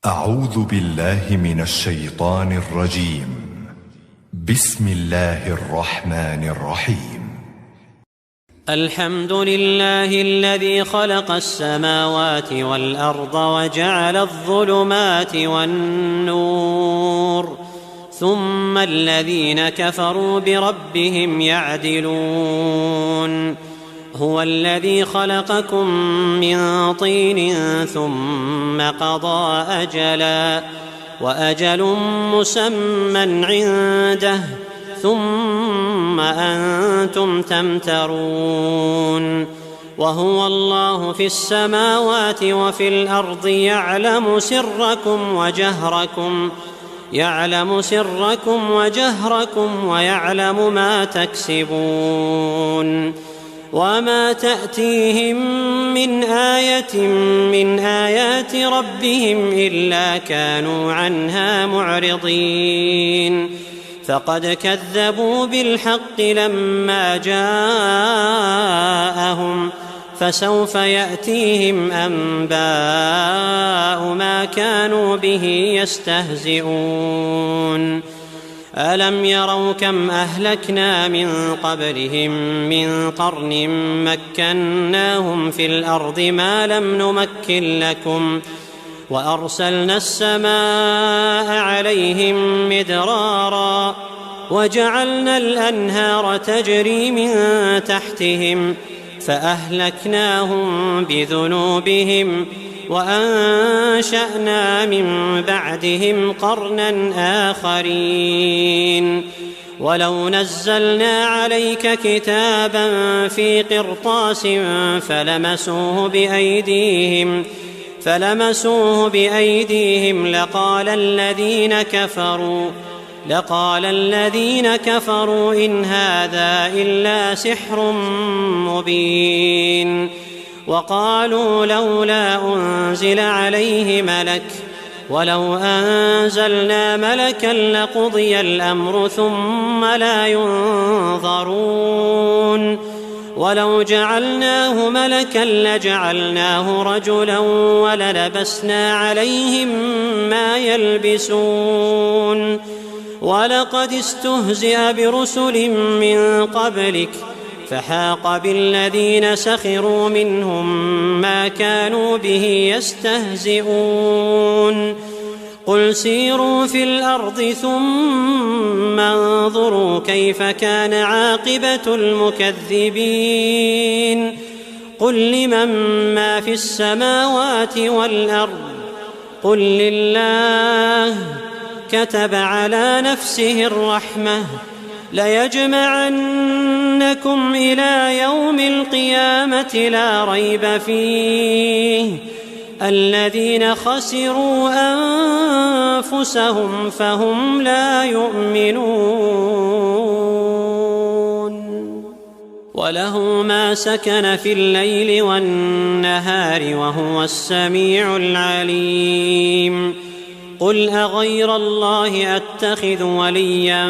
أعوذ بالله من الشيطان الرجيم. بسم الله الرحمن الرحيم. الحمد لله الذي خلق السماوات والأرض وجعل الظلمات والنور ثم الذين كفروا بربهم يعدلون. هو الذي خلقكم من طين ثم قضى أجلا وأجل مسمى عنده ثم أنتم تمترون. وهو الله في السماوات وفي الأرض يعلم سركم وجهركم ويعلم ما تكسبون. وما تأتيهم من آية من آيات ربهم إلا كانوا عنها معرضين. فقد كذبوا بالحق لما جاءهم فسوف يأتيهم أنباء ما كانوا به يستهزئون. ألم يروا كم أهلكنا من قبلهم من قرن مكناهم في الأرض ما لم نمكن لكم وأرسلنا السماء عليهم مدرارا وجعلنا الأنهار تجري من تحتهم فأهلكناهم بذنوبهم وأنشأنا من بعدهم قرنا آخرين. ولو نزلنا عليك كتابا في قرطاس فلمسوه بأيديهم لقال الذين كفروا إن هذا إلا سحر مبين. وقالوا لولا أنزل عليه ملك ولو أنزلنا ملكا لقضي الأمر ثم لا ينظرون. ولو جعلناه ملكا لجعلناه رجلا وللبسنا عليهم ما يلبسون. ولقد استهزئ برسل من قبلك فحاق بالذين سخروا منهم ما كانوا به يستهزئون. قل سيروا في الأرض ثم انظروا كيف كان عاقبة المكذبين. قل لمن ما في السماوات والأرض قل لله كتب على نفسه الرحمة ليجمعنكم إلى يوم القيامة لا ريب فيه الذين خسروا أنفسهم فهم لا يؤمنون. وله ما سكن في الليل والنهار وهو السميع العليم. قل أغير الله أتخذ وليا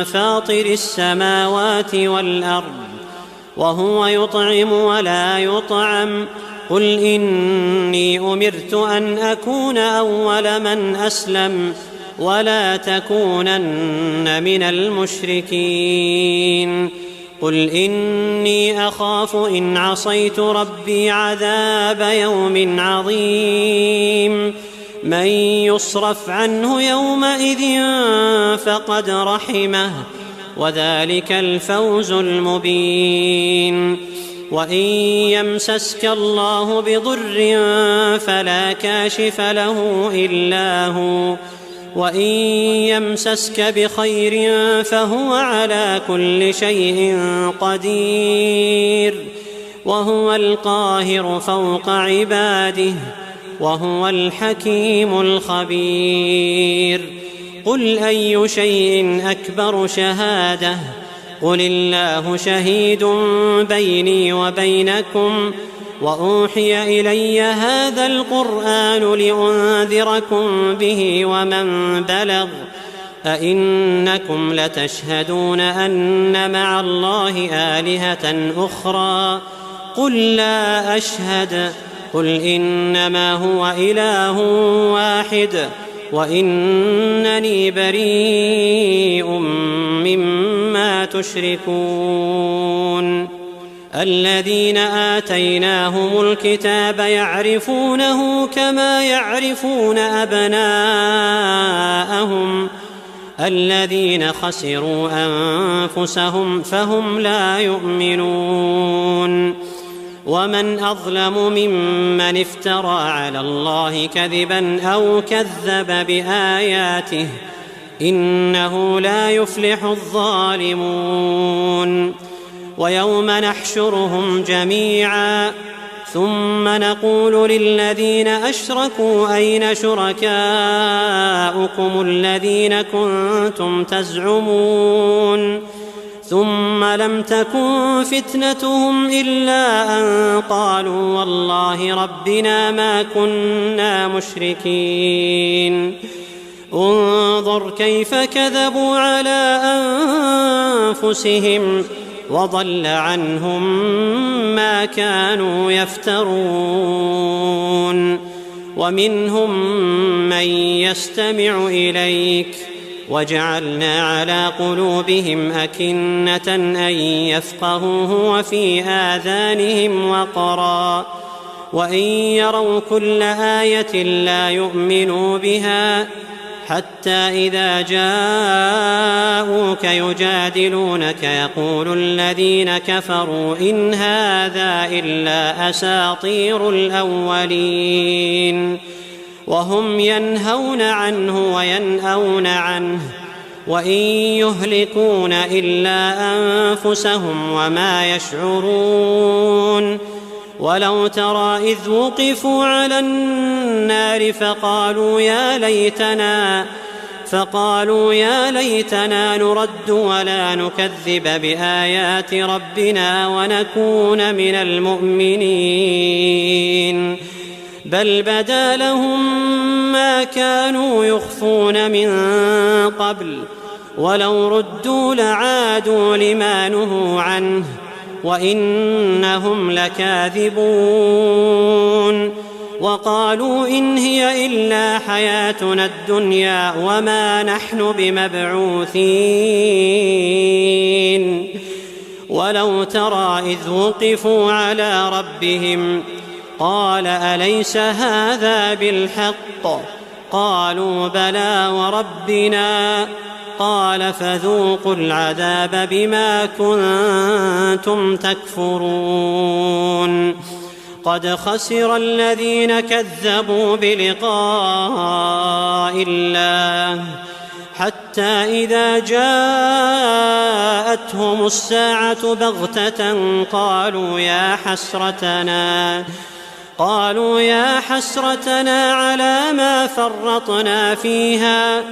فاطر السماوات والأرض وهو يطعم ولا يطعم. قل إني أمرت أن أكون أول من أسلم ولا تكونن من المشركين. قل إني أخاف إن عصيت ربي عذاب يوم عظيم. من يصرف عنه يومئذ فقد رحمه وذلك الفوز المبين. وإن يمسسك الله بضر فلا كاشف له إلا هو وإن يمسسك بخير فهو على كل شيء قدير. وهو القاهر فوق عباده وهو الحكيم الخبير. قل أي شيء أكبر شهادة قل الله شهيد بيني وبينكم وأوحي إلي هذا القرآن لأنذركم به ومن بلغ. أئنكم لتشهدون أن مع الله آلهة أخرى قل لا أشهد قل إنما هو إله واحد وإنني بريء مما تشركون. الذين آتيناهم الكتاب يعرفونه كما يعرفون أبناءهم الذين خسروا أنفسهم فهم لا يؤمنون. ومن أظلم ممن افترى على الله كذبا أو كذب بآياته إنه لا يفلح الظالمون. ويوم نحشرهم جميعا ثم نقول للذين أشركوا أين شركاؤكم الذين كنتم تزعمون ثم لم تكن فتنتهم إلا أن قالوا والله ربنا ما كنا مشركين. انظر كيف كذبوا على أنفسهم وضل عنهم ما كانوا يفترون. ومنهم من يستمع إليك وجعلنا على قلوبهم أكنة أن يفقهوه وفي آذانهم وقرا وإن يروا كل آية لا يؤمنوا بها حتى إذا جاءوك يجادلونك يقول الذين كفروا إن هذا إلا أساطير الأولين وهم ينهون عنه وينأون عنه وإن يهلكون إلا أنفسهم وما يشعرون. ولو ترى إذ وقفوا على النار فقالوا يا ليتنا نرد ولا نكذب بآيات ربنا ونكون من المؤمنين بل بدا لهم ما كانوا يخفون من قبل ولو ردوا لعادوا لما نهوا عنه وإنهم لكاذبون. وقالوا إن هي إلا حياتنا الدنيا وما نحن بمبعوثين. ولو ترى إذ وقفوا على ربهم قال أليس هذا بالحق قالوا بلى وربنا قال فذوقوا العذاب بما كنتم تكفرون. قد خسر الذين كذبوا بلقاء الله حتى إذا جاءتهم الساعة بغتة قالوا يا حسرتنا على ما فرطنا فيها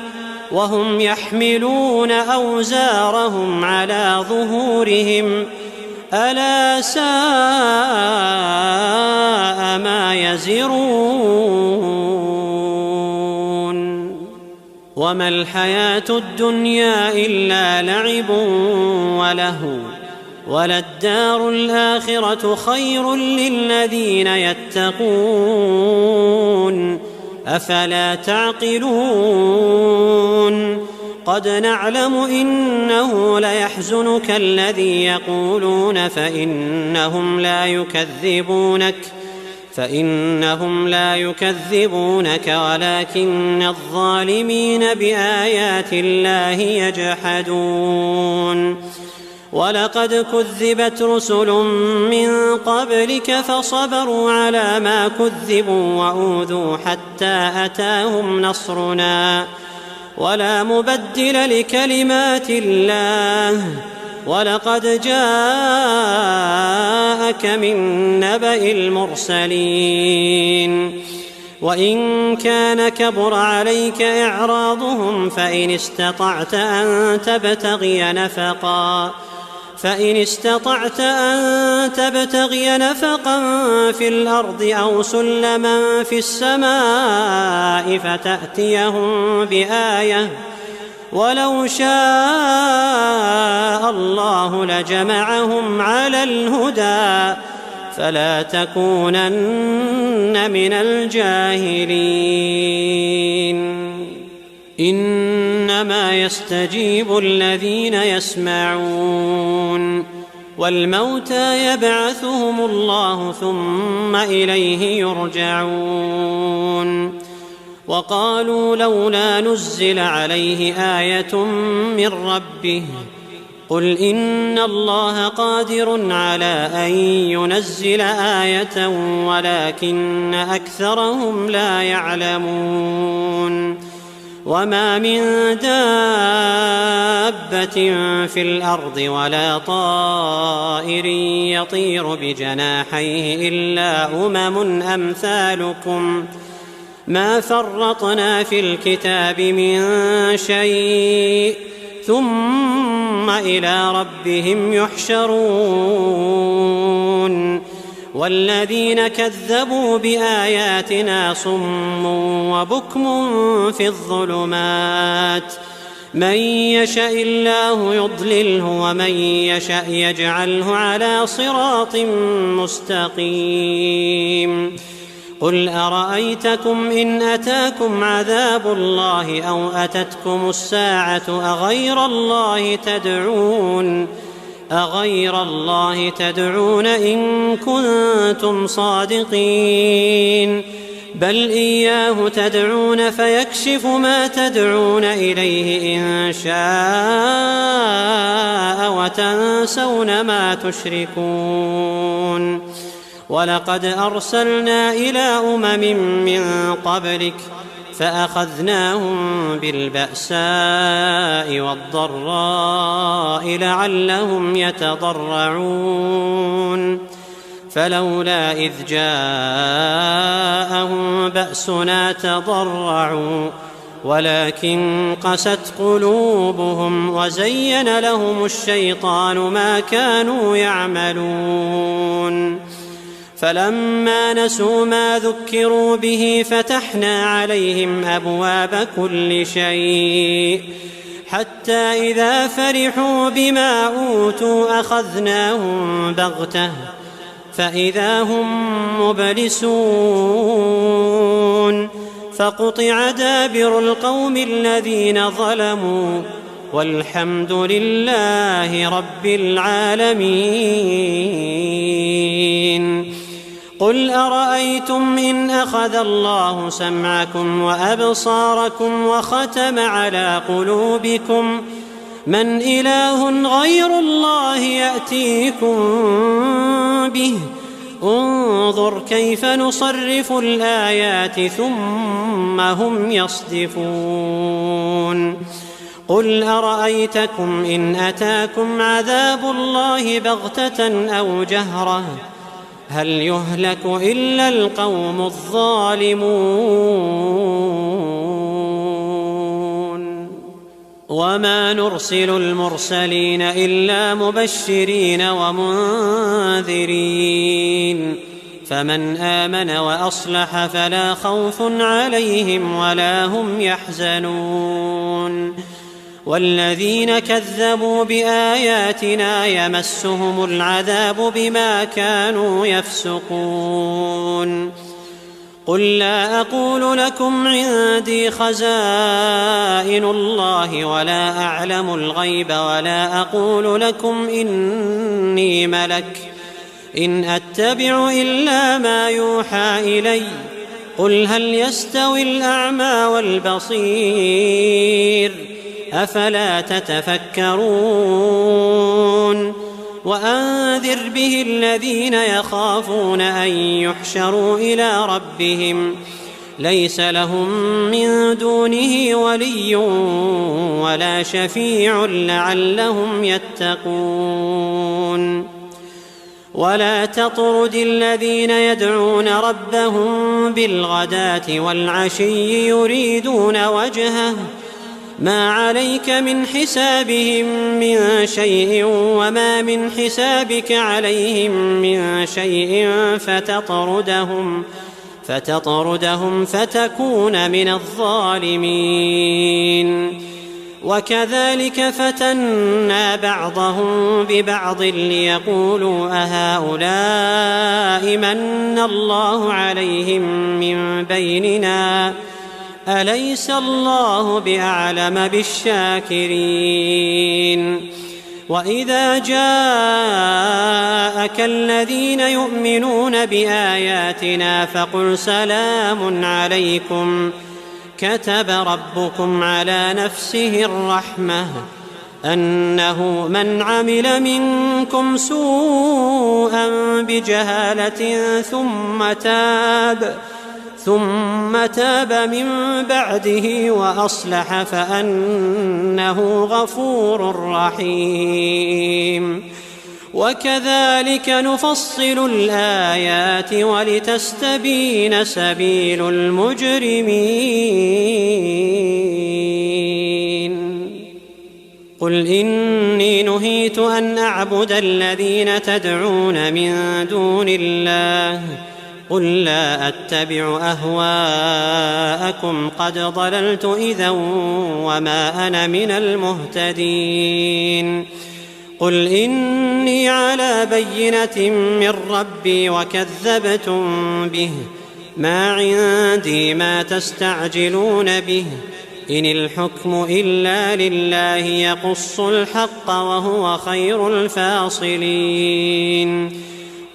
وهم يحملون أوزارهم على ظهورهم ألا ساء ما يزرون. وما الحياة الدنيا إلا لعب ولهو وللدار الآخرة خير للذين يتقون أفلا تعقلون. قد نعلم إنه ليحزنك الذي يقولون فإنهم لا يكذبونك ولكن الظالمين بآيات الله يجحدون. ولقد كذبت رسل من قبلك فصبروا على ما كذبوا وأوذوا حتى أتاهم نصرنا ولا مبدل لكلمات الله. ولقد جاءك من نبأ المرسلين. وإن كان كبر عليك إعراضهم فإن استطعت أن تبتغي نفقا في الأرض أو سلما في السماء فتأتيهم بآية ولو شاء الله لجمعهم على الهدى فلا تكونن من الجاهلين. إنما يستجيب الذين يسمعون، والموتى يبعثهم الله ثم إليه يرجعون. وقالوا لولا نزل عليه آية من ربه، قل إن الله قادر على أن ينزل آية ولكن أكثرهم لا يعلمون. وما من دابة في الأرض ولا طائر يطير بجناحيه إلا أمم أمثالكم ما فرطنا في الكتاب من شيء ثم إلى ربهم يحشرون. والذين كذبوا بآياتنا صم وبكم في الظلمات، من يشاء الله يضلله ومن يشاء يجعله على صراط مستقيم. قل أرأيتكم إن أتاكم عذاب الله أو أتتكم الساعة أغير الله تدعون إن كنتم صادقين؟ بل إياه تدعون فيكشف ما تدعون إليه إن شاء وتنسون ما تشركون. ولقد أرسلنا إلى أمم من قبلك فأخذناهم بالبأساء والضراء لعلهم يتضرعون. فلولا إذ جاءهم بأسنا تضرعوا ولكن قست قلوبهم وزين لهم الشيطان ما كانوا يعملون. فلما نسوا ما ذكروا به فتحنا عليهم أبواب كل شيء حتى إذا فرحوا بما أوتوا أخذناهم بغتة فإذا هم مبلسون. فقطع دابر القوم الذين ظلموا والحمد لله رب العالمين. قل أرأيتم إن أخذ الله سمعكم وأبصاركم وختم على قلوبكم من إله غير الله يأتيكم به؟ انظر كيف نصرف الآيات ثم هم يصدفون. قل أرأيتكم إن أتاكم عذاب الله بغتة أو جهرة هل يهلك إلا القوم الظالمون؟ وما نرسل المرسلين إلا مبشرين ومنذرين، فمن آمن وأصلح فلا خوف عليهم ولا هم يحزنون. والذين كذبوا بآياتنا يمسهم العذاب بما كانوا يفسقون. قل لا أقول لكم عندي خزائن الله ولا أعلم الغيب ولا أقول لكم إني ملك إن أتبع إلا ما يوحى إلي. قل هل يستوي الأعمى والبصير أفلا تتفكرون؟ وأنذر به الذين يخافون أن يحشروا إلى ربهم ليس لهم من دونه ولي ولا شفيع لعلهم يتقون. ولا تطرد الذين يدعون ربهم بالغداة والعشي يريدون وجهه ما عليك من حسابهم من شيء وما من حسابك عليهم من شيء فتطردهم فتكون من الظالمين. وكذلك فتنا بعضهم ببعض ليقولوا أهؤلاء من الله عليهم من بيننا أليس الله بأعلم بالشاكرين وإذا جاءك الذين يؤمنون بآياتنا فقل سلام عليكم كتب ربكم على نفسه الرحمة أنه من عمل منكم سوءا بجهالة ثم تاب من بعده وأصلح فأنه غفور رحيم وكذلك نفصل الآيات ولتستبين سبيل المجرمين قل إني نهيت أن أعبد الذين تدعون من دون الله قل لا أتبع أهواءكم قد ضللت إذا وما أنا من المهتدين قل إني على بينة من ربي وكذبتم به ما عندي ما تستعجلون به إن الحكم إلا لله يقص الحق وهو خير الفاصلين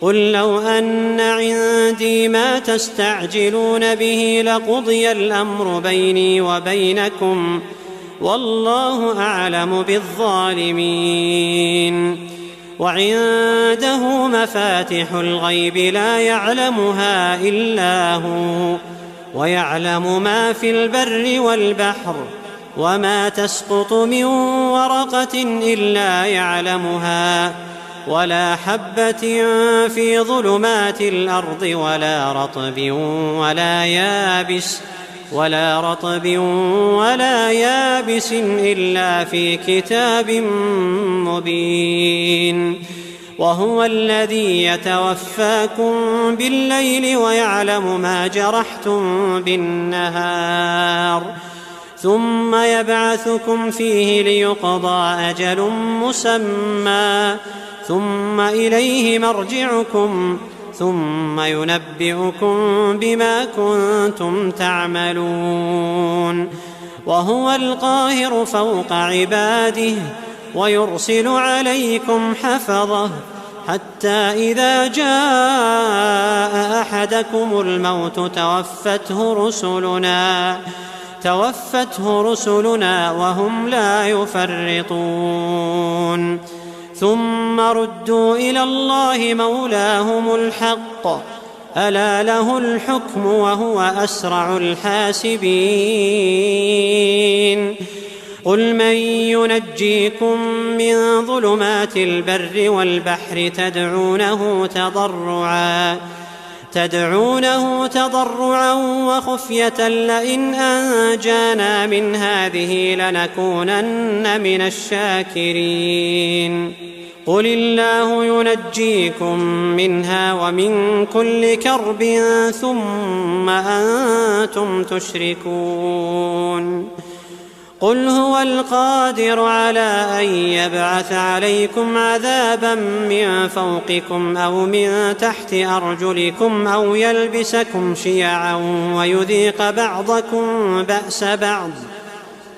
قل لو أن عندي ما تستعجلون به لقضي الأمر بيني وبينكم والله أعلم بالظالمين وعنده مفاتح الغيب لا يعلمها إلا هو ويعلم ما في البر والبحر وما تسقط من ورقة إلا يعلمها ولا حبة في ظلمات الأرض ولا رطب ولا يابس إلا في كتاب مبين وهو الذي يتوفاكم بالليل ويعلم ما جرحتم بالنهار ثم يبعثكم فيه ليقضى أجل مسمى ثم إليه مرجعكم ثم ينبئكم بما كنتم تعملون وهو القاهر فوق عباده ويرسل عليكم حفظه حتى إذا جاء أحدكم الموت توفته رسلنا وهم لا يفرطون ثم ردوا إلى الله مولاهم الحق ألا له الحكم وهو أسرع الحاسبين قل من ينجيكم من ظلمات البر والبحر تدعونه تضرعا وخفية لئن أنجانا من هذه لنكونن من الشاكرين قل الله ينجيكم منها ومن كل كرب ثم أنتم تشركون قل هو القادر على أن يبعث عليكم عذابا من فوقكم أو من تحت أرجلكم أو يلبسكم شيعا ويذيق بعضكم بأس بعض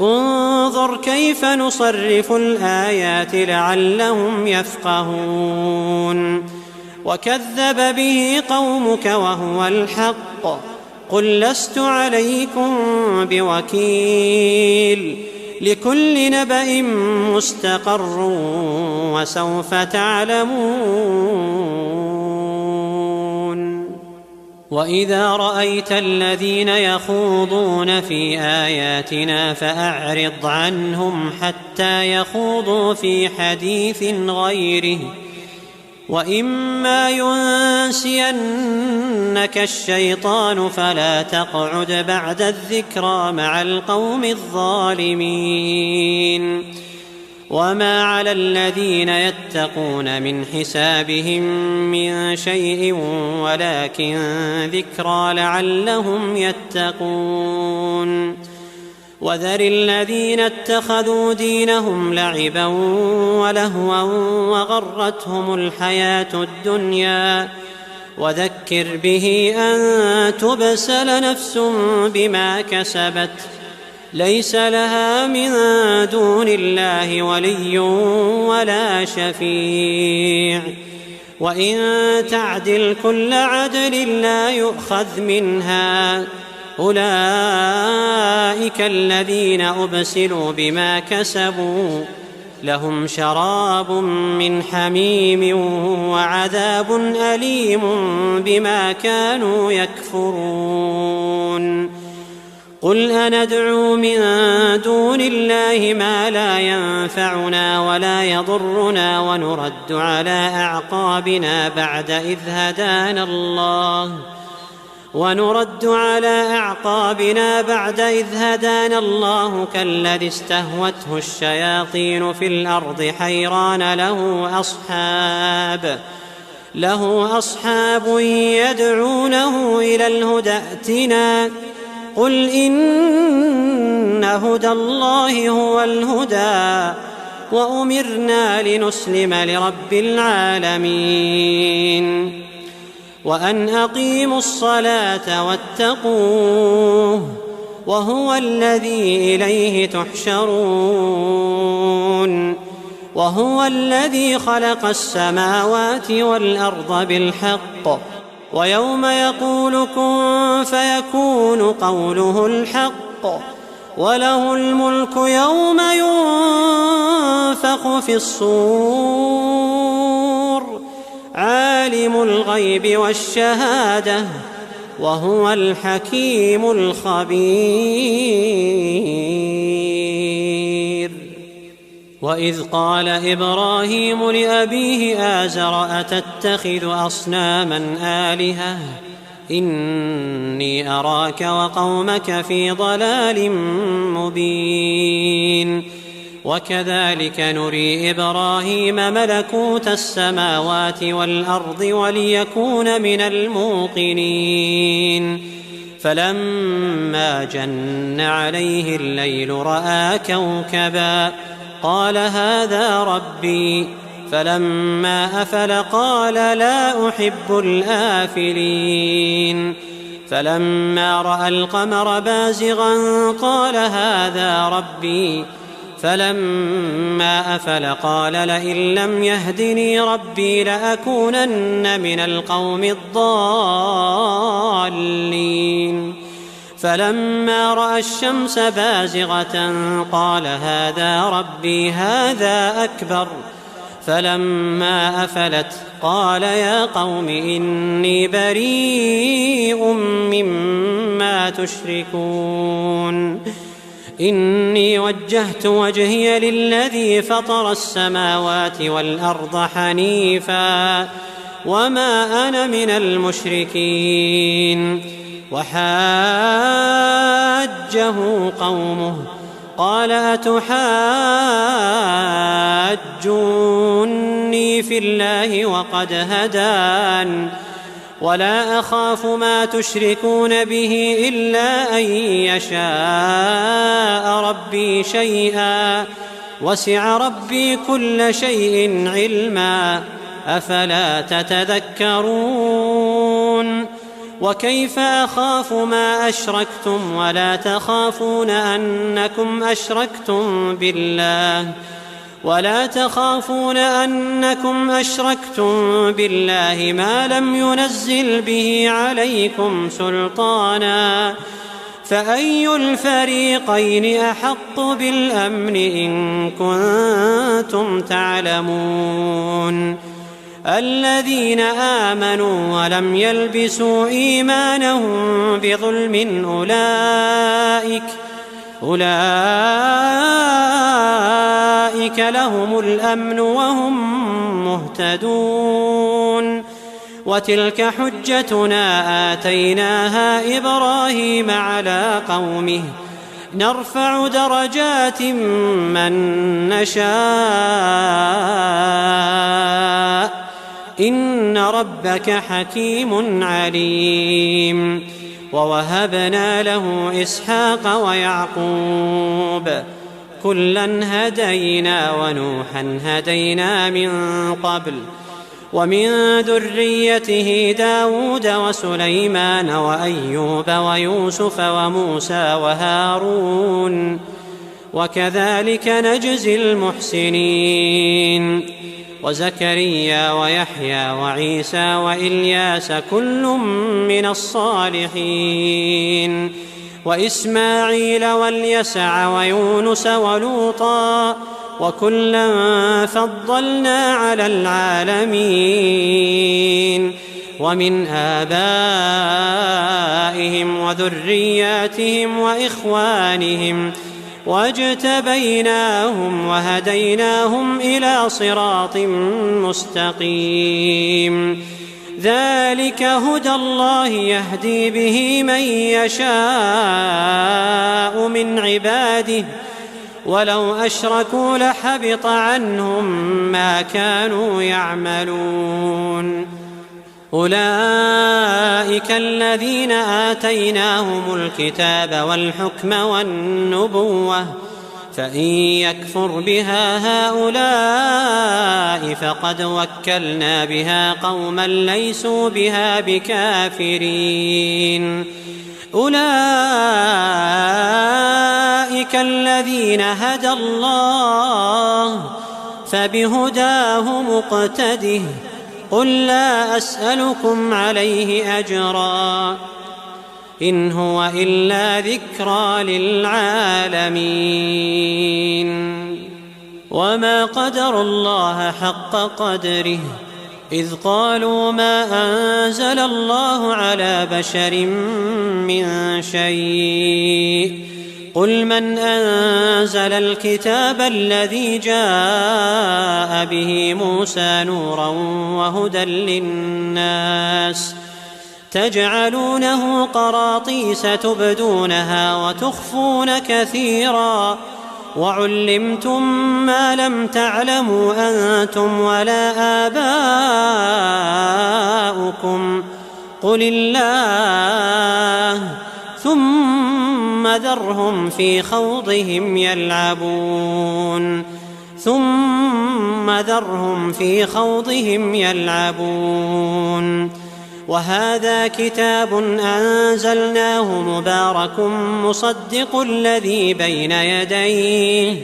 انظر كيف نصرف الآيات لعلهم يفقهون وكذب به قومك وهو الحق قل لست عليكم بوكيل لكل نبأ مستقر وسوف تعلمون وإذا رأيت الذين يخوضون في آياتنا فأعرض عنهم حتى يخوضوا في حديث غيره وإما ينسينك الشيطان فلا تقعد بعد الذكرى مع القوم الظالمين وما على الذين يتقون من حسابهم من شيء ولكن ذكرى لعلهم يتقون وذر الذين اتخذوا دينهم لعبا ولهوا وغرتهم الحياة الدنيا وذكر به أن تبسل نفس بما كسبت ليس لها من دون الله ولي ولا شفيع وإن تعدل كل عدل لا يؤخذ منها أولئك الذين أبسلوا بما كسبوا لهم شراب من حميم وعذاب أليم بما كانوا يكفرون قل أندعو من دون الله ما لا ينفعنا ولا يضرنا ونرد على أعقابنا بعد إذ هدانا الله كالذي استهوته الشياطين في الأرض حيران له أصحاب يدعونه إلى الهدى ائتنا قل إن هدى الله هو الهدى وأمرنا لنسلم لرب العالمين وأن أقيموا الصلاة واتقوه وهو الذي إليه تحشرون وهو الذي خلق السماوات والأرض بالحق ويوم يقول كن فيكون قوله الحق وله الملك يوم ينفخ في الصور عالم الغيب والشهادة وهو الحكيم الخبير وإذ قال إبراهيم لأبيه آزر أتتخذ أصناما آلهة إني أراك وقومك في ضلال مبين وكذلك نري إبراهيم ملكوت السماوات والأرض وليكون من الموقنين فلما جن عليه الليل رأى كوكبا قال هذا ربي فلما أفل قال لا أحب الآفلين فلما رأى القمر بازغا قال هذا ربي فلما أفل قال لئن لم يهدني ربي لأكونن من القوم الضالين فلما رأى الشمس بازغة قال هذا ربي هذا أكبر فلما أفلت قال يا قوم إني بريء مما تشركون إني وجهت وجهي للذي فطر السماوات والأرض حنيفا وما أنا من المشركين وحاجه قومه قال أتحاجوني في الله وقد هدان ولا أخاف ما تشركون به إلا أن يشاء ربي شيئا وسع ربي كل شيء علما أفلا تتذكرون وكيف أخاف ما أشركتم ولا تخافون أنكم أشركتم بالله ما لم ينزل به عليكم سلطانا فأي الفريقين أحق بالأمن إن كنتم تعلمون الذين آمنوا ولم يلبسوا إيمانهم بظلم أولئك لهم الأمن وهم مهتدون وتلك حجتنا آتيناها إبراهيم على قومه نرفع درجات من نشاء إن ربك حكيم عليم ووهبنا له إسحاق ويعقوب كلا هدينا ونوحا هدينا من قبل ومن ذريته داود وسليمان وأيوب ويوسف وموسى وهارون وكذلك نجزي المحسنين وزكريا ويحيى وعيسى وإلياس كل من الصالحين وإسماعيل واليسع ويونس ولوطا وكلا فضلنا على العالمين ومن آبائهم وذرياتهم وإخوانهم واجتبيناهم وهديناهم إلى صراط مستقيم ذلك هدى الله يهدي به من يشاء من عباده ولو أشركوا لحبط عنهم ما كانوا يعملون أولئك الذين آتيناهم الكتاب والحكم والنبوة فإن يكفر بها هؤلاء فقد وكلنا بها قوما ليسوا بها بكافرين أولئك الذين هدى الله فبهداه مقتده قل لا أسألكم عليه أجرا إن هو إلا ذكرى للعالمين وما قدروا الله حق قدره إذ قالوا ما أنزل الله على بشر من شيء قل من أنزل الكتاب الذي جاء به موسى نورا وهدى للناس تجعلونه قراطيس تبدونها وتخفون كثيرا وعلمتم ما لم تعلموا أنتم ولا آباؤكم قل الله ثم ذرهم في خوضهم يلعبون وهذا كتاب أنزلناه مبارك مصدق الذي بين يديه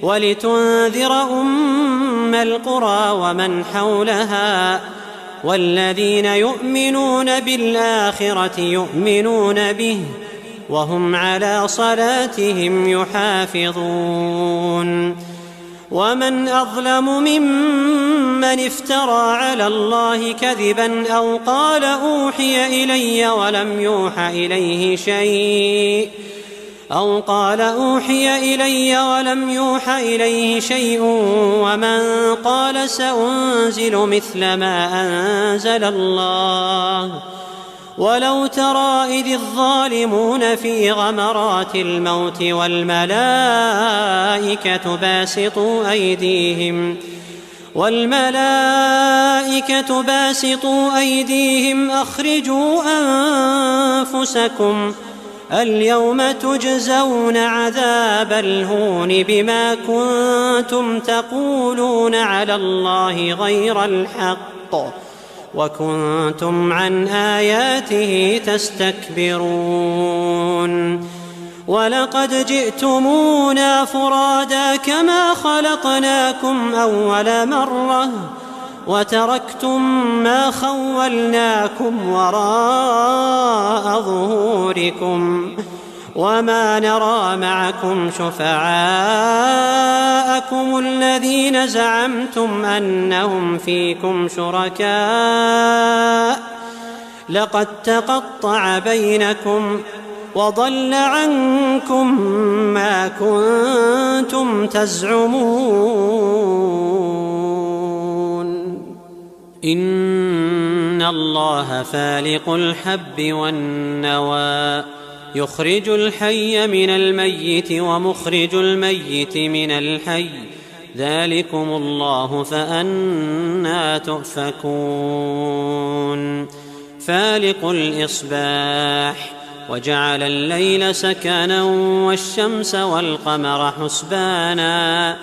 ولتنذر أم القرى ومن حولها والذين يؤمنون بالآخرة يؤمنون به وهم على صلاتهم يحافظون ومن أظلم ممن افترى على الله كذبا أو قال أوحي إلي ولم يوحى إليه شيء ومن قال سأنزل مثل ما أنزل الله ولو ترى إذ الظالمون في غمرات الموت والملائكة باسطوا أيديهم أخرجوا أنفسكم اليوم تجزون عذاب الهون بما كنتم تقولون على الله غير الحق وكنتم عن آياته تستكبرون ولقد جئتمونا فرادا كما خلقناكم أول مرة وتركتم ما خولناكم وراء ظهوركم وما نرى معكم شفعاءكم الذين زعمتم أنهم فيكم شركاء لقد تقطع بينكم وضل عنكم ما كنتم تزعمون إن الله فالق الحب والنوى يخرج الحي من الميت ومخرج الميت من الحي ذلكم الله فأنى تؤفكون فالق الإصباح وجعل الليل سكنا والشمس والقمر حسبانا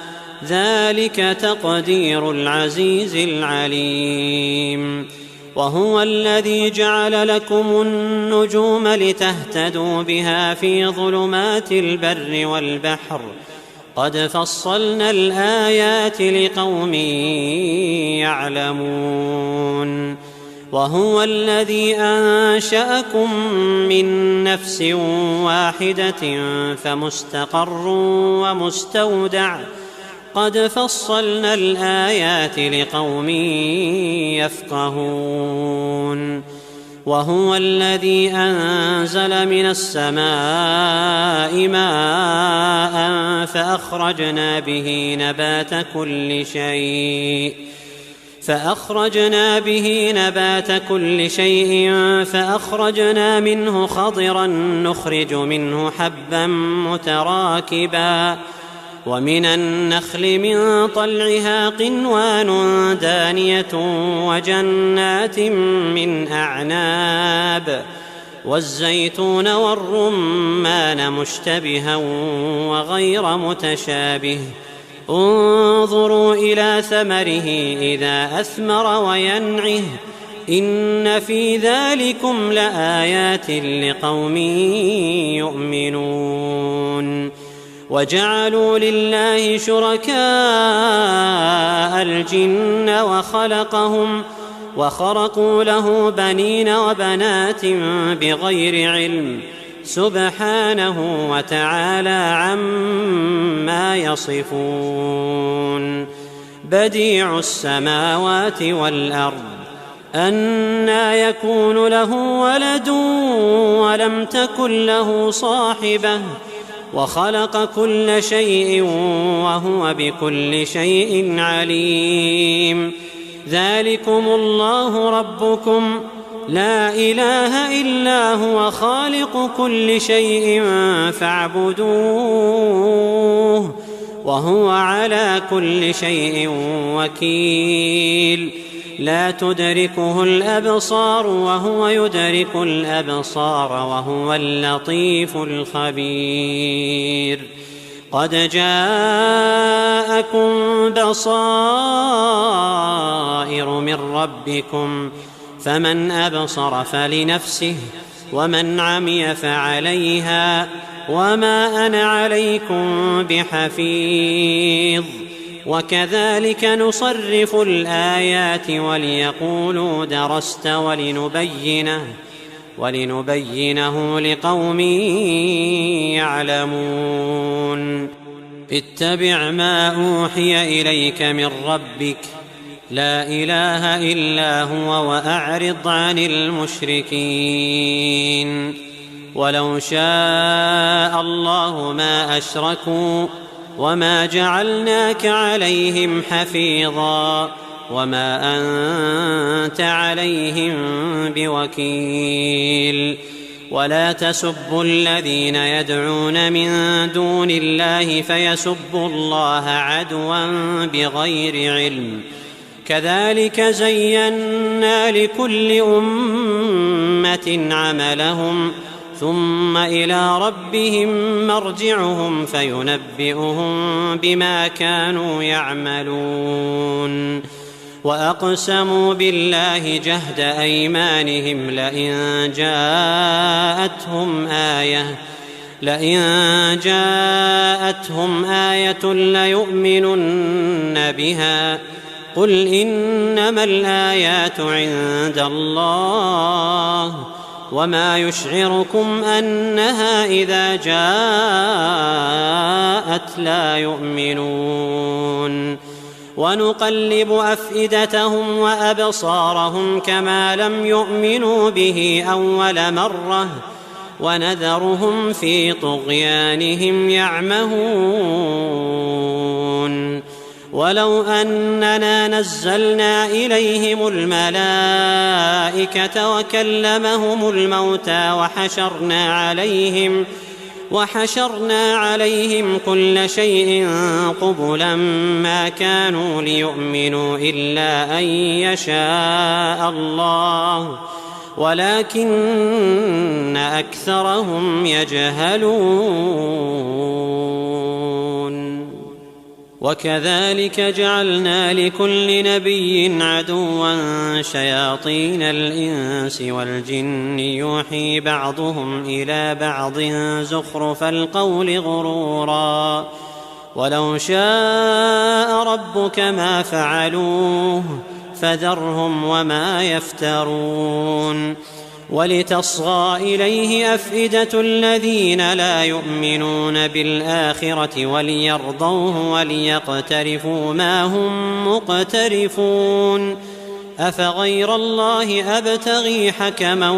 ذلك تقدير العزيز العليم وهو الذي جعل لكم النجوم لتهتدوا بها في ظلمات البر والبحر قد فصلنا الآيات لقوم يعلمون وهو الذي أنشأكم من نفس واحدة فمستقر ومستودع قد فصلنا الآيات لقوم يفقهون وهو الذي أنزل من السماء ماء فأخرجنا به نبات كل شيء فأخرجنا منه خضرا نخرج منه حبا متراكبا ومن النخل من طلعها قنوان دانية وجنات من أعناب والزيتون والرمان مشتبها وغير متشابه انظروا إلى ثمره إذا أثمر وينعه إن في ذلكم لآيات لقوم يؤمنون وجعلوا لله شركاء الجن وخرقوا له بنين وبنات بغير علم سبحانه وتعالى عما يصفون بديع السماوات والأرض أنى يكون له ولد ولم تكن له صاحبة وخلق كل شيء وهو بكل شيء عليم ذلكم الله ربكم لا إله إلا هو خالق كل شيء فاعبدوه وهو على كل شيء وكيل لا تدركه الأبصار وهو يدرك الأبصار وهو اللطيف الخبير قد جاءكم بصائر من ربكم فمن أبصر فلنفسه ومن عمي فعليها وما أنا عليكم بحفيظ وكذلك نصرف الآيات وليقولوا درست ولنبينه لقوم يعلمون اتبع ما أوحي إليك من ربك لا إله إلا هو وأعرض عن المشركين ولو شاء الله ما أشركوا وما جعلناك عليهم حفيظا وما أنت عليهم بوكيل ولا تسبوا الذين يدعون من دون الله فيسبوا الله عدوا بغير علم كذلك زينا لكل أمة عملهم ثم إلى ربهم مرجعهم فينبئهم بما كانوا يعملون وأقسموا بالله جهد أيمانهم لئن جاءتهم آية ليؤمنن بها قل إنما الآيات عند الله وما يشعركم أنها إذا جاءت لا يؤمنون ونقلب أفئدتهم وأبصارهم كما لم يؤمنوا به أول مرة ونذرهم في طغيانهم يعمهون ولو أننا نزلنا إليهم الملائكة وكلمهم الموتى وحشرنا عليهم كل شيء قبلا ما كانوا ليؤمنوا إلا أن يشاء الله ولكن أكثرهم يجهلون. وكذلك جعلنا لكل نبي عدوا شياطين الإنس والجن يوحي بعضهم إلى بعض زخرف القول غرورا ولو شاء ربك ما فعلوه فذرهم وما يفترون. ولتصغى إليه أفئدة الذين لا يؤمنون بالآخرة وليرضوه وليقترفوا ما هم مقترفون. أفغير الله أبتغي حكما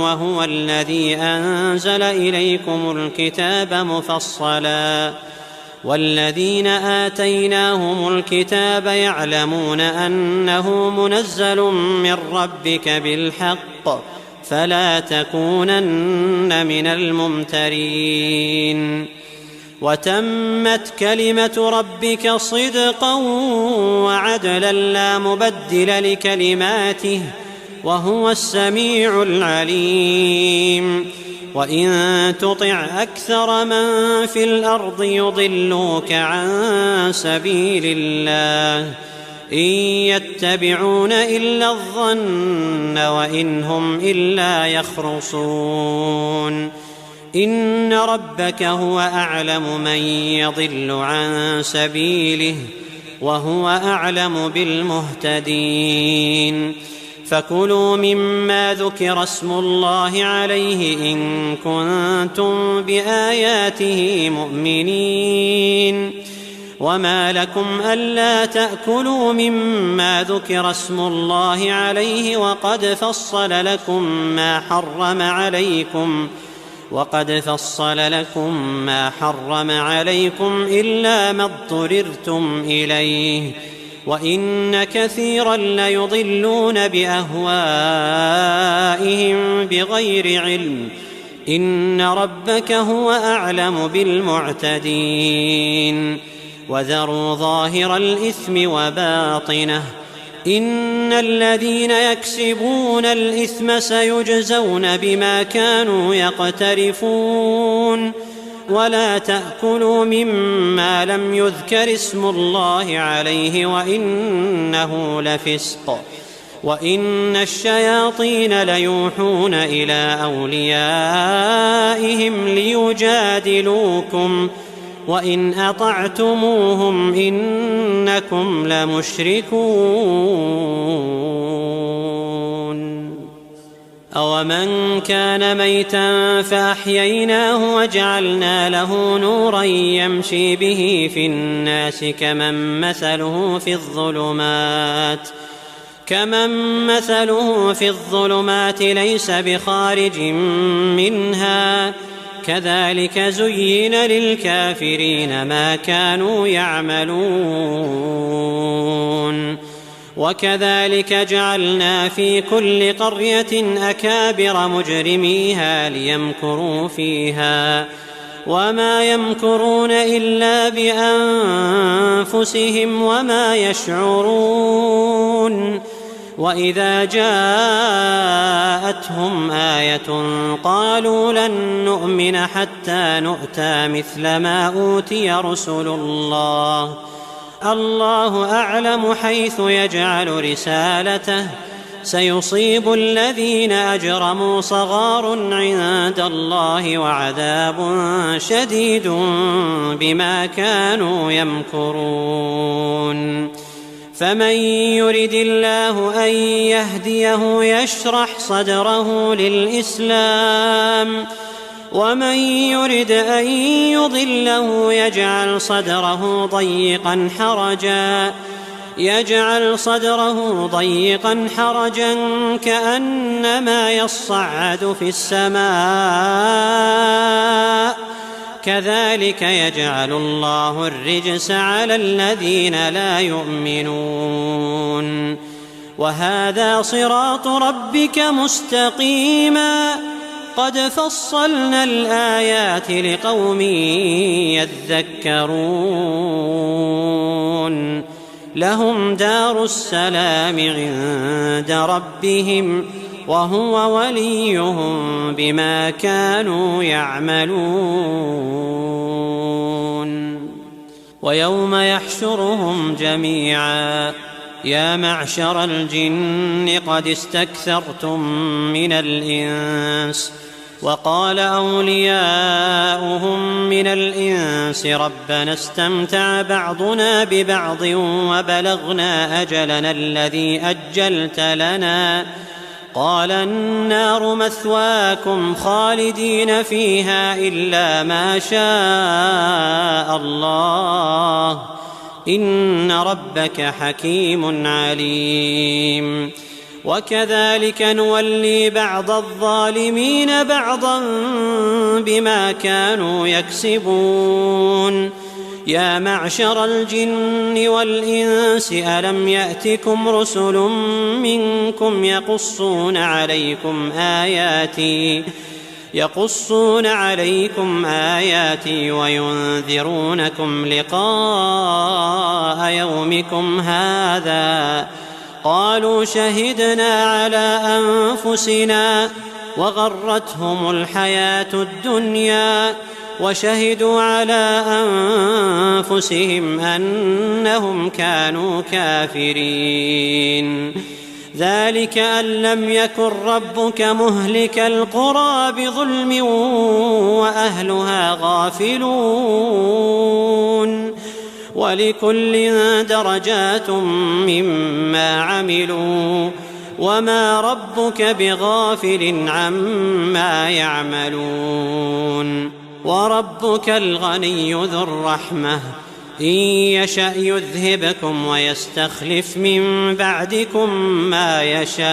وهو الذي أنزل إليكم الكتاب مفصلا والذين آتيناهم الكتاب يعلمون أنه منزل من ربك بالحق فلا تكونن من الممترين. وتمت كلمة ربك صدقا وعدلا لا مبدل لكلماته وهو السميع العليم. وإن تطع أكثر من في الأرض يضلوك عن سبيل الله إن يتبعون إلا الظن وإن هم إلا يخرصون. إن ربك هو أعلم من يضل عن سبيله وهو أعلم بالمهتدين. فكلوا مما ذكر اسم الله عليه إن كنتم بآياته مؤمنين. وما لكم ألا تأكلوا مما ذكر اسم الله عليه وقد فصل لكم ما حرم عليكم إلا ما اضطررتم إليه وإن كثيرا ليضلون بأهوائهم بغير علم إن ربك هو أعلم بالمعتدين. وذروا ظاهر الإثم وباطنه إن الذين يكسبون الإثم سيجزون بما كانوا يقترفون. ولا تأكلوا مما لم يذكر اسم الله عليه وإنه لفسق وإن الشياطين ليوحون إلى أوليائهم ليجادلوكم وإن أطعتموهم إنكم لمشركون. أومن كان ميتا فأحييناه وجعلنا له نورا يمشي به في الناس كمن مثله في الظلمات ليس بخارج منها كذلك زين للكافرين ما كانوا يعملون. وكذلك جعلنا في كل قرية أكابر مجرميها ليمكروا فيها وما يمكرون إلا بأنفسهم وما يشعرون. وإذا جاءتهم آية قالوا لن نؤمن حتى نؤتى مثل ما أوتي رسل الله الله أعلم حيث يجعل رسالته سيصيب الذين أجرموا صغار عند الله وعذاب شديد بما كانوا يمكرون. فمن يرد الله أن يهديه يشرح صدره للإسلام ومن يرد أن يضله يجعل صدره ضيقا حرجا كأنما يصعد في السماء كذلك يجعل الله الرجس على الذين لا يؤمنون. وهذا صراط ربك مستقيما قد فصلنا الآيات لقوم يذكرون. لهم دار السلام عند ربهم وهو وليهم بما كانوا يعملون. ويوم يحشرهم جميعا يا معشر الجن قد استكثرتم من الإنس، وقال أولياؤهم من الإنس ربنا استمتع بعضنا ببعض وبلغنا أجلنا الذي أجلت لنا، قال النار مثواكم خالدين فيها إلا ما شاء الله إن ربك حكيم عليم. وكذلك نولي بعض الظالمين بعضا بما كانوا يكسبون. يا معشر الجن والإنس ألم يأتكم رسل منكم يقصون عليكم آياتي وينذرونكم لقاء يومكم هذا؟ قالوا شهدنا على أنفسنا وغرتهم الحياة الدنيا وشهدوا على أنفسهم أنهم كانوا كافرين. ذلك أن لم يكن ربك مهلك القرى بظلم وأهلها غافلون. ولكل درجات مما عملوا وما ربك بغافل عما يعملون. وربك الغني ذو الرحمة إن يشأ يذهبكم ويستخلف من بعدكم ما يشاء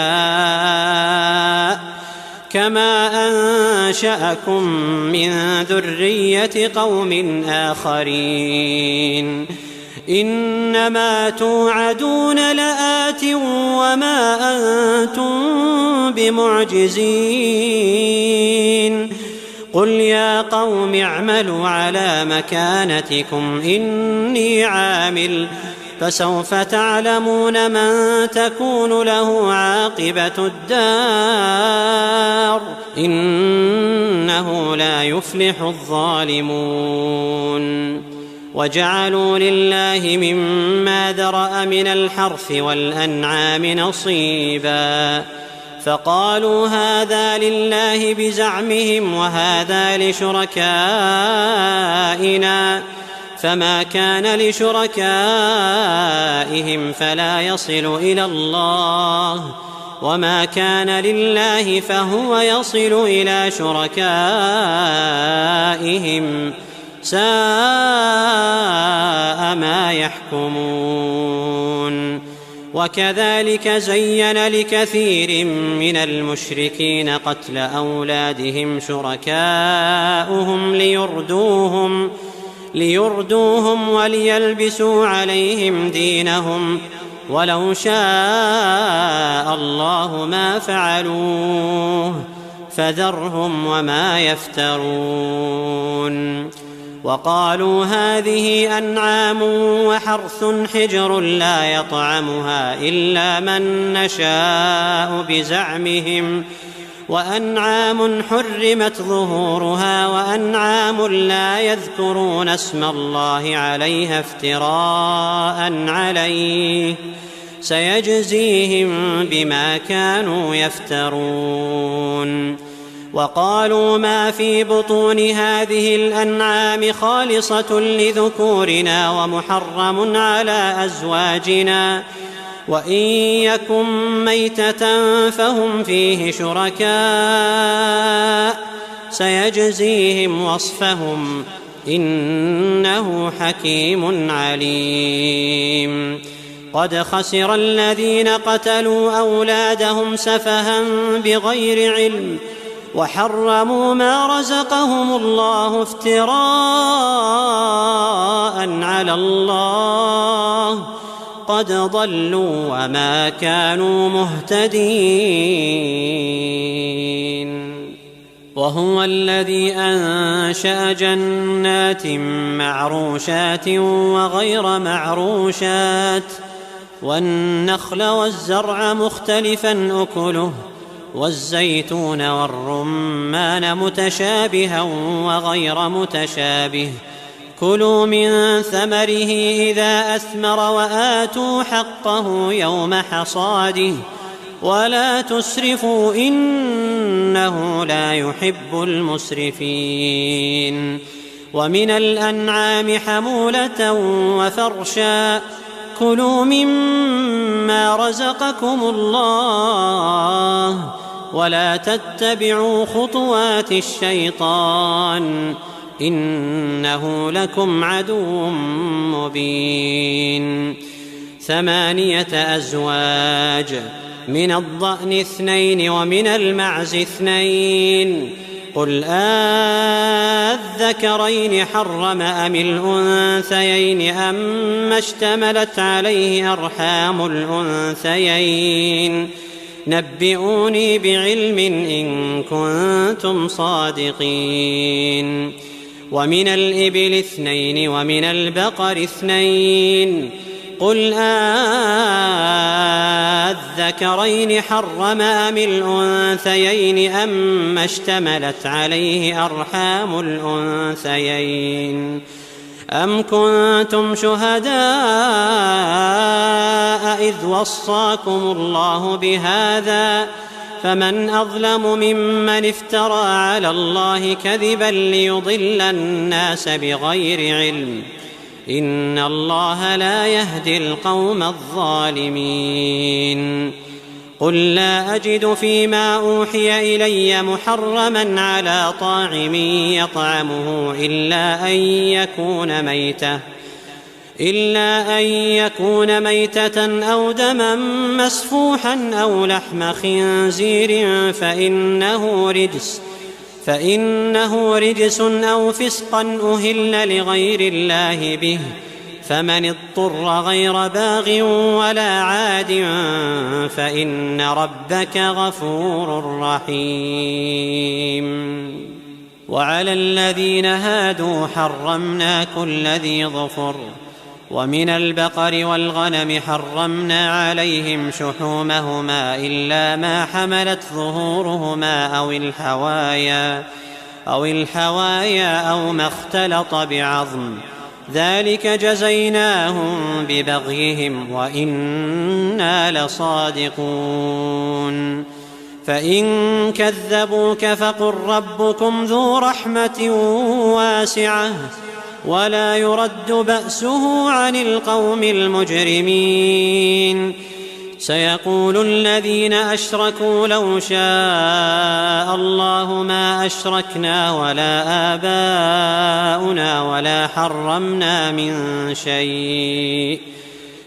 كما أنشأكم من ذرية قوم آخرين. إنما توعدون لآت وما أنتم بمعجزين. قل يا قوم اعملوا على مكانتكم إني عامل فسوف تعلمون من تكون له عاقبة الدار إنه لا يفلح الظالمون. وجعلوا لله مما ذرأ من الحرث والأنعام نصيبا فقالوا هذا لله بزعمهم وهذا لشركائنا فما كان لشركائهم فلا يصل إلى الله وما كان لله فهو يصل إلى شركائهم ساء ما يحكمون. وكذلك زين لكثير من المشركين قتل أولادهم شركاؤهم ليردوهم وليلبسوا عليهم دينهم ولو شاء الله ما فعلوه فذرهم وما يفترون. وقالوا هذه أنعام وحرث حجر لا يطعمها إلا من نشاء بزعمهم وأنعام حرمت ظهورها وأنعام لا يذكرون اسم الله عليها افتراء عليه سيجزيهم بما كانوا يفترون. وقالوا ما في بطون هذه الأنعام خالصة لذكورنا ومحرم على أزواجنا وإن يكن ميتة فهم فيه شركاء سيجزيهم وصفهم إنه حكيم عليم. قد خسر الذين قتلوا أولادهم سفها بغير علم وحرموا ما رزقهم الله افتراء على الله قد ضلوا وما كانوا مهتدين. وهو الذي أنشأ جنات معروشات وغير معروشات والنخل والزرع مختلفا أكله والزيتون والرمان متشابها وغير متشابه كلوا من ثمره إذا أثمر وآتوا حقه يوم حصاده ولا تسرفوا إنه لا يحب المسرفين ومن الأنعام حمولة وفرشا كلوا مما رزقكم الله ولا تتبعوا خطوات الشيطان إنه لكم عدو مبين 8 أزواج من الضأن 2 ومن المعز 2 قل أذكرين حرم أم الأنثيين أما اشتملت عليه أرحام الأنثيين نبئوني بعلم إن كنتم صادقين ومن الإبل 2 ومن البقر 2 قل أذكرين حرم أم الأنثيين أما اشتملت عليه أرحام الأنثيين أم كنتم شهداء إذ وصاكم الله بهذا فمن أظلم ممن افترى على الله كذبا ليضل الناس بغير علم إن الله لا يهدي القوم الظالمين قل لا أجد فيما أوحي إلي محرما على طاعم يطعمه إلا أن يكون ميتة أو دما مسفوحا أو لحم خنزير فإنه رجس أو فسقا أهل لغير الله به فمن اضطر غير باغ ولا عاد فإن ربك غفور رحيم وعلى الذين هادوا حرمنا كل ذي ظفر ومن البقر والغنم حرمنا عليهم شحومهما إلا ما حملت ظهورهما أو الحوايا أو ما اختلط بعظم ذلك جزيناهم ببغيهم وإنا لصادقون فإن كذبوك فقل ربكم ذو رحمة واسعة ولا يرد بأسه عن القوم المجرمين سيقول الذين أشركوا لو شاء الله ما أشركنا ولا آباؤنا ولا حرمنا من شيء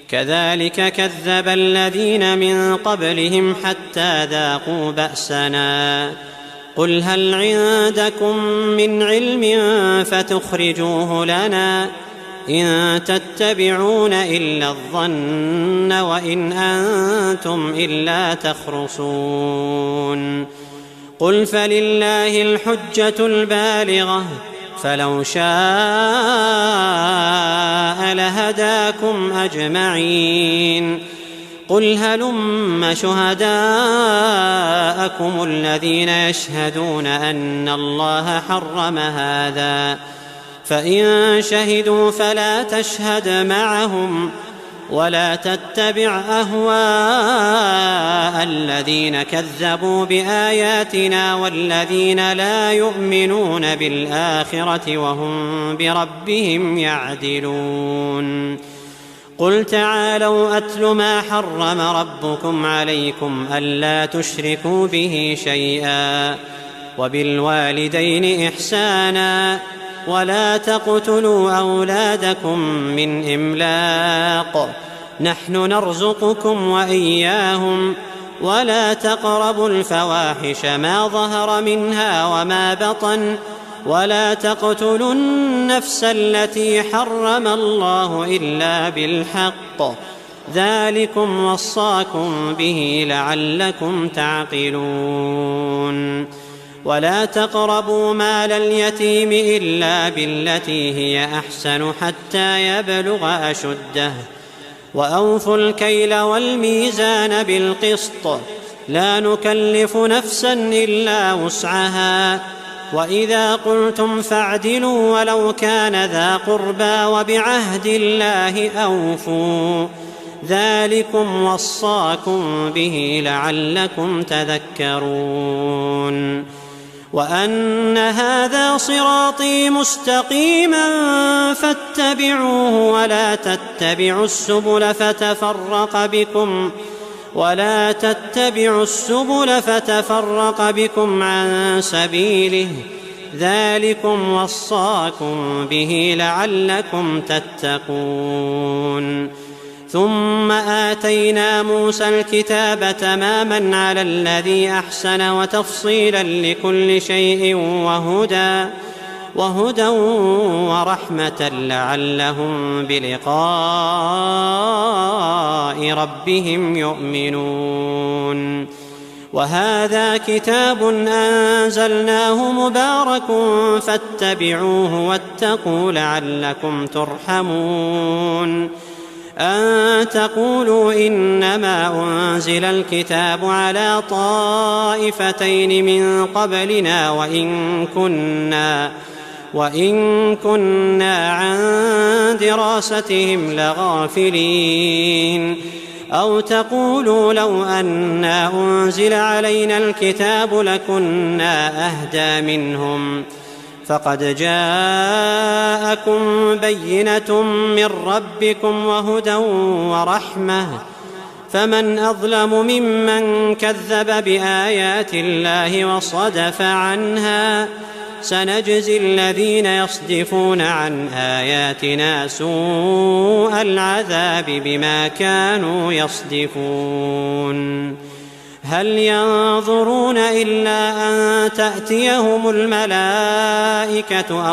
كذلك كذب الذين من قبلهم حتى ذاقوا بأسنا قل هل عندكم من علم فتخرجوه لنا إن تتبعون إلا الظن وإن أنتم إلا تخرصون قل فلله الحجة البالغة فلو شاء لهداكم أجمعين قل هلم شهداءكم الذين يشهدون أن الله حرم هذا فإن شهدوا فلا تشهد معهم ولا تتبع أهواء الذين كذبوا بآياتنا والذين لا يؤمنون بالآخرة وهم بربهم يعدلون قل تعالوا أتل ما حرم ربكم عليكم ألا تشركوا به شيئا وبالوالدين إحسانا ولا تقتلوا أولادكم من إملاق نحن نرزقكم وإياهم ولا تقربوا الفواحش ما ظهر منها وما بطن ولا تقتلوا النفس التي حرم الله إلا بالحق ذلكم وصاكم به لعلكم تعقلون ولا تقربوا مال اليتيم إلا بالتي هي أحسن حتى يبلغ أشده وأوفوا الكيل والميزان بالقسط لا نكلف نفسا إلا وسعها وإذا قلتم فاعدلوا ولو كان ذا قربى وبعهد الله أوفوا ذلكم وصاكم به لعلكم تذكرون وأن هذا صراطي مستقيما فاتبعوه ولا تتبعوا السبل فتفرق بكم عن سبيله ذلكم وصاكم به لعلكم تتقون ثم آتينا موسى الكتاب تماما على الذي أحسن وتفصيلا لكل شيء وهدى ورحمة لعلهم بلقاء ربهم يؤمنون وهذا كتاب أنزلناه مبارك فاتبعوه واتقوا لعلكم ترحمون أن تقولوا إنما أنزل الكتاب على طائفتين من قبلنا وإن كنا عن دراستهم لغافلين أو تقولوا لو أنا أنزل علينا الكتاب لكنا أهدى منهم فقد جاءكم بينة من ربكم وهدى ورحمة فمن أظلم ممن كذب بآيات الله وصدف عنها سنجزي الذين يصدفون عن آياتنا سوء العذاب بما كانوا يصدفون هل ينظرون إلا أن تأتيهم الملائكة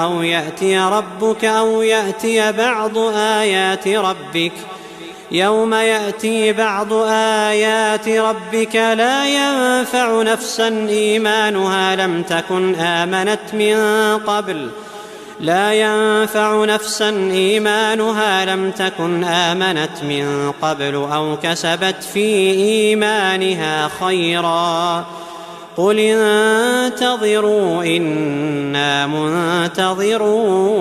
أو يأتي ربك أو يأتي بعض آيات ربك يوم يأتي بعض آيات ربك لا ينفع نفسا إيمانها لم تكن آمنت من قبل أو كسبت في إيمانها خيرا قل انتظروا إنا منتظرون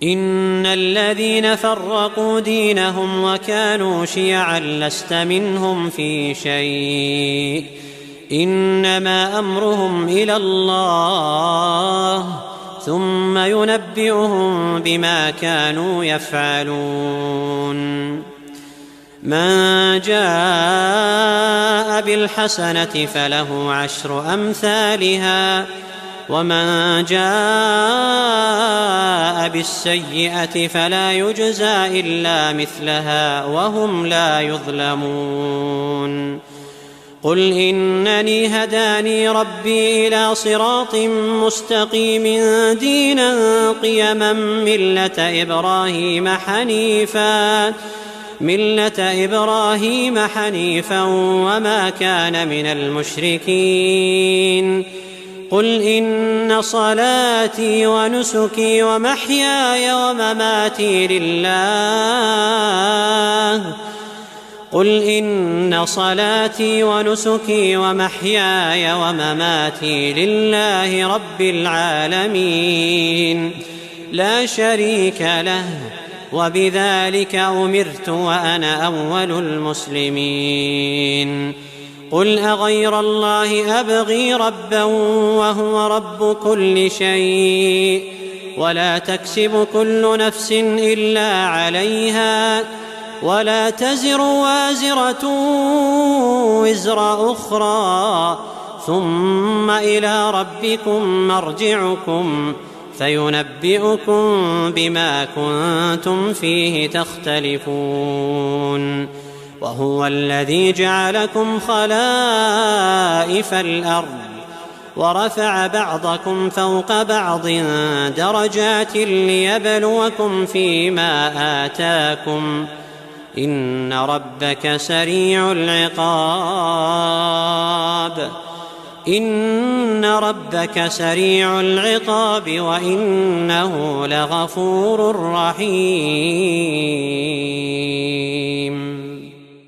إن الذين فرقوا دينهم وكانوا شيعا لست منهم في شيء إنما أمرهم إلى الله ثم ينبئهم بما كانوا يفعلون من جاء بالحسنة فله 10 أمثالها ومن جاء بالسيئة فلا يجزى إلا مثلها وهم لا يظلمون قل إنني هداني ربي إلى صراط مستقيم دينا قيما ملة إبراهيم حنيفا وما كان من المشركين قل إن صلاتي ونسكي ومحياي ومماتي لله رب العالمين لا شريك له وبذلك أمرت وأنا أول المسلمين قل أغير الله أبغي ربا وهو رب كل شيء ولا تكسب كل نفس إلا عليها ولا تزر وازرة وزر أخرى ثم إلى ربكم مرجعكم فينبئكم بما كنتم فيه تختلفون وهو الذي جعلكم خلائف الأرض ورفع بعضكم فوق بعض درجات ليبلوكم فيما آتاكم إن ربك سريع العقاب إن ربك سريع العقاب وإنه لغفور رحيم.